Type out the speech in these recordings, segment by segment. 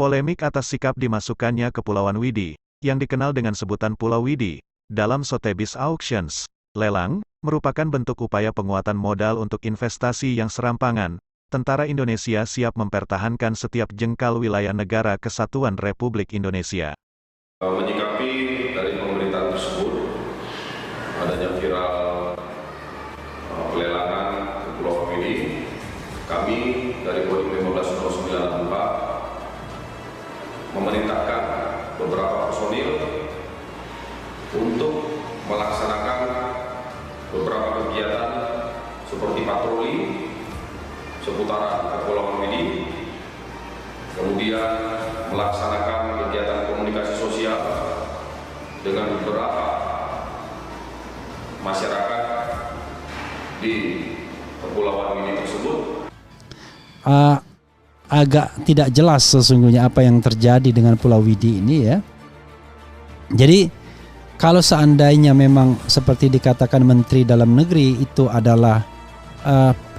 Polemik atas sikap dimasukkannya Kepulauan Widi, yang dikenal dengan sebutan Pulau Widi, dalam Sotheby's Auctions, lelang, merupakan bentuk upaya penguatan modal untuk investasi yang serampangan. Tentara Indonesia siap mempertahankan setiap jengkal wilayah negara kesatuan Republik Indonesia. Menyikapi dari pemberitaan tersebut, adanya viral pelelangan Pulau Widi, kami dari Kodim 150964 memerintahkan beberapa personil untuk melaksanakan beberapa kegiatan seperti patroli seputaran Kepulauan Widi, kemudian melaksanakan kegiatan komunikasi sosial dengan beberapa masyarakat di Kepulauan Widi tersebut. Agak tidak jelas sesungguhnya apa yang terjadi dengan Pulau Widi ini ya. Jadi kalau seandainya memang seperti dikatakan Menteri Dalam Negeri itu adalah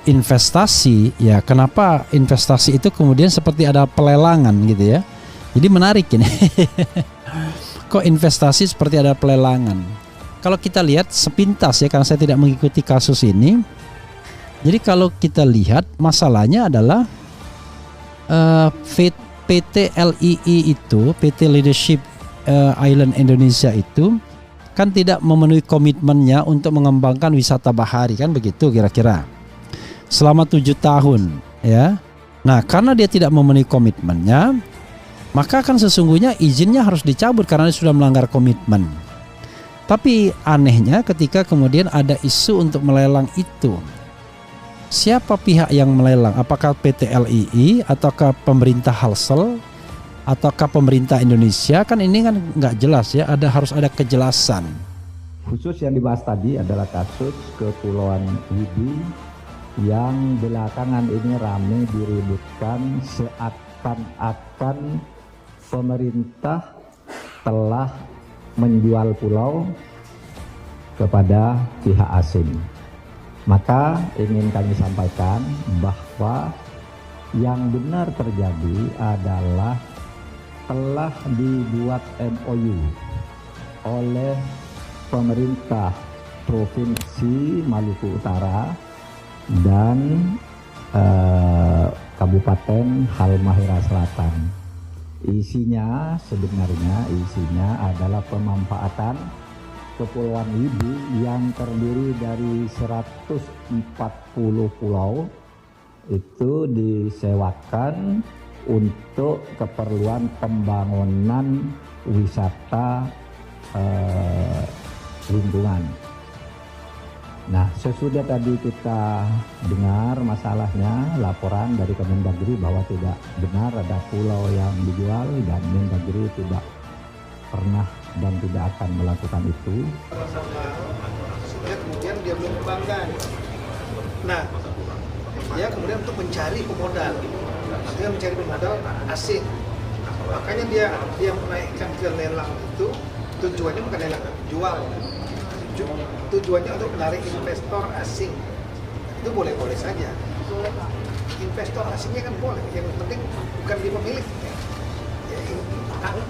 investasi, ya kenapa investasi itu kemudian seperti ada pelelangan gitu ya. Jadi menarik ini. Kok investasi seperti ada pelelangan? Kalau kita lihat sepintas ya, karena saya tidak mengikuti kasus ini. Jadi kalau kita lihat masalahnya adalah PT LII itu, PT Leadership Island Indonesia itu kan tidak memenuhi komitmennya untuk mengembangkan wisata bahari, kan begitu kira-kira selama 7 tahun ya. Nah karena dia tidak memenuhi komitmennya, maka kan sesungguhnya izinnya harus dicabut karena dia sudah melanggar komitmen. Tapi anehnya ketika kemudian ada isu untuk melelang itu, siapa pihak yang melelang? Apakah PT LII ataukah pemerintah Halsel ataukah pemerintah Indonesia? Kan ini kan nggak jelas ya. Harus ada kejelasan. Khusus yang dibahas tadi adalah kasus Kepulauan Widi yang belakangan ini ramai diributkan seakan-akan pemerintah telah menjual pulau kepada pihak asing. Maka ingin kami sampaikan bahwa yang benar terjadi adalah telah dibuat MOU oleh pemerintah Provinsi Maluku Utara dan Kabupaten Halmahera Selatan. Isinya adalah pemanfaatan Kepulauan Widi yang terdiri dari 140 pulau itu disewakan untuk keperluan pembangunan wisata lingkungan. Nah, sesudah tadi kita dengar masalahnya, laporan dari Kemendagri bahwa tidak benar ada pulau yang dijual dan Mendagri tidak pernah dan tidak akan melakukan itu. Sehingga kemudian dia belum kembangkan. Nah, dia kemudian untuk mencari pemodal, dia mencari pemodal asing. Makanya dia menaikkan ke lelang itu tujuannya bukan lelang jual, tujuannya untuk menarik investor asing. Itu boleh-boleh saja. Investor asingnya kan boleh, yang penting bukan dia pemilik.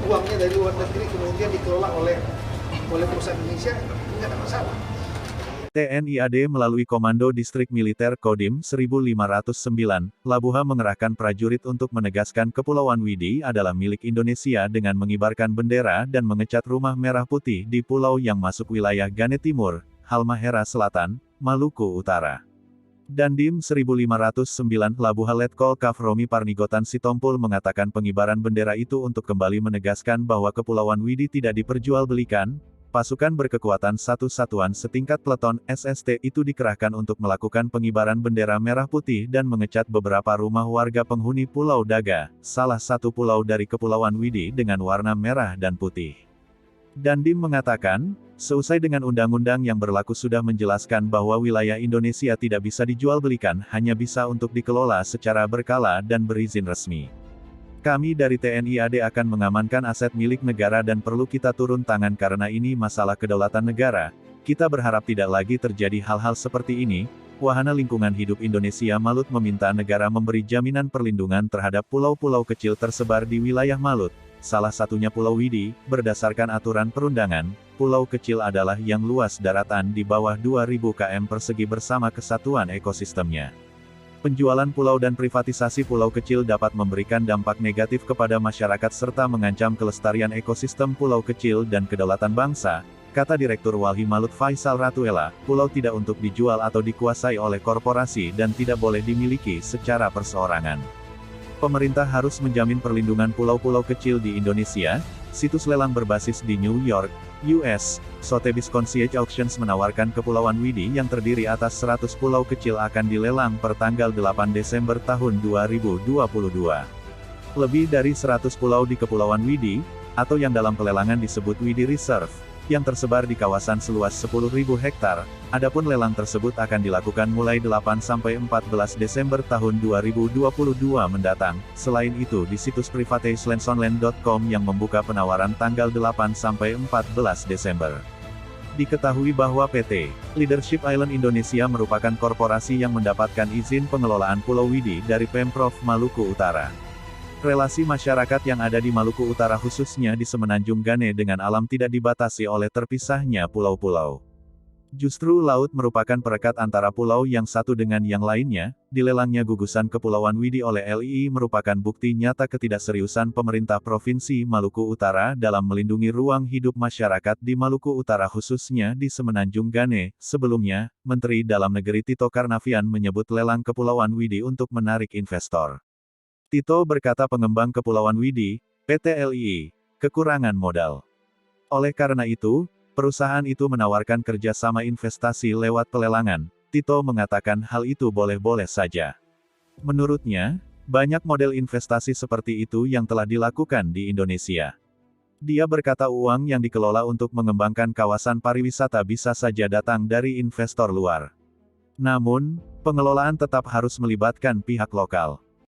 Uangnya dari luar negeri kemudian dikelola oleh perusahaan Indonesia, nggak ada masalah. TNI AD melalui Komando Distrik Militer Kodim 1509, Labuha mengerahkan prajurit untuk menegaskan Kepulauan Widi adalah milik Indonesia dengan mengibarkan bendera dan mengecat rumah merah putih di pulau yang masuk wilayah Gane Timur, Halmahera Selatan, Maluku Utara. Dandim 1509 Labuha Letkol Kaf Romi Parnigotan Sitompul mengatakan pengibaran bendera itu untuk kembali menegaskan bahwa Kepulauan Widi tidak diperjualbelikan. Pasukan berkekuatan satu satuan setingkat peleton SST itu dikerahkan untuk melakukan pengibaran bendera merah putih dan mengecat beberapa rumah warga penghuni Pulau Daga, salah satu pulau dari Kepulauan Widi dengan warna merah dan putih. Dandim mengatakan, seusai dengan undang-undang yang berlaku sudah menjelaskan bahwa wilayah Indonesia tidak bisa dijualbelikan, hanya bisa untuk dikelola secara berkala dan berizin resmi. Kami dari TNI AD akan mengamankan aset milik negara dan perlu kita turun tangan karena ini masalah kedaulatan negara. Kita berharap tidak lagi terjadi hal-hal seperti ini, Wahana Lingkungan Hidup Indonesia Malut meminta negara memberi jaminan perlindungan terhadap pulau-pulau kecil tersebar di wilayah Malut, salah satunya Pulau Widi. Berdasarkan aturan perundangan, pulau kecil adalah yang luas daratan di bawah 2000 km persegi bersama kesatuan ekosistemnya. Penjualan pulau dan privatisasi pulau kecil dapat memberikan dampak negatif kepada masyarakat serta mengancam kelestarian ekosistem pulau kecil dan kedaulatan bangsa, kata Direktur Walhi Malut Faisal Ratuela. Pulau tidak untuk dijual atau dikuasai oleh korporasi dan tidak boleh dimiliki secara perseorangan. Pemerintah harus menjamin perlindungan pulau-pulau kecil di Indonesia. Situs lelang berbasis di New York, US, Sotheby's Concierge Auctions menawarkan Kepulauan Widi yang terdiri atas 100 pulau kecil akan dilelang per tanggal 8 Desember tahun 2022. Lebih dari 100 pulau di Kepulauan Widi, atau yang dalam pelelangan disebut Widi Reserve, yang tersebar di kawasan seluas 10.000 hektar. Adapun lelang tersebut akan dilakukan mulai 8 sampai 14 Desember tahun 2022 mendatang. Selain itu di situs privateislandsonline.com yang membuka penawaran tanggal 8 sampai 14 Desember. Diketahui bahwa PT Leadership Island Indonesia merupakan korporasi yang mendapatkan izin pengelolaan Pulau Widi dari Pemprov Maluku Utara. Relasi masyarakat yang ada di Maluku Utara khususnya di Semenanjung Gane dengan alam tidak dibatasi oleh terpisahnya pulau-pulau. Justru laut merupakan perekat antara pulau yang satu dengan yang lainnya. Dilelangnya gugusan Kepulauan Widi oleh LII merupakan bukti nyata ketidakseriusan pemerintah Provinsi Maluku Utara dalam melindungi ruang hidup masyarakat di Maluku Utara khususnya di Semenanjung Gane. Sebelumnya, Menteri Dalam Negeri Tito Karnavian menyebut lelang Kepulauan Widi untuk menarik investor. Tito berkata pengembang Kepulauan Widi, PT LII, kekurangan modal. Oleh karena itu, perusahaan itu menawarkan kerjasama investasi lewat pelelangan. Tito mengatakan hal itu boleh-boleh saja. Menurutnya, banyak model investasi seperti itu yang telah dilakukan di Indonesia. Dia berkata uang yang dikelola untuk mengembangkan kawasan pariwisata bisa saja datang dari investor luar. Namun, pengelolaan tetap harus melibatkan pihak lokal.